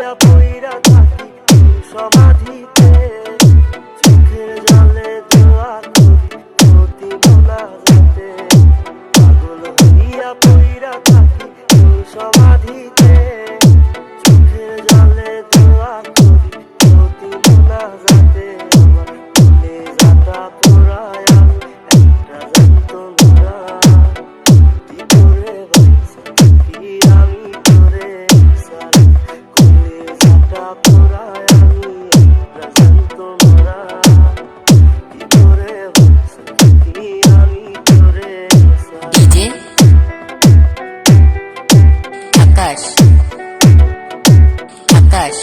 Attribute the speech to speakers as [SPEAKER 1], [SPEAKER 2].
[SPEAKER 1] হইয়া পইরা থাকি সমাধিতে, চোখের জলে দোয়া করি প্রতি মোনাজাতে। পাগল হইয়া পইরা থাকি সমাধিতে, চোখের জলে দোয়া করি প্রতি মোনাজাতে। আমার মনে যাতা পোড়ায় আমি একটা যন্ত্রণা, কি করে বাইসা থাকি আমি তোরে ছাড়া। মনে যাতা পোড়ায় আমি একটা যন্ত্রণা, কি করে বাইসা থাকি আমি তোরে ছাড়া।
[SPEAKER 2] ডিজে আকাশ, আকাশ।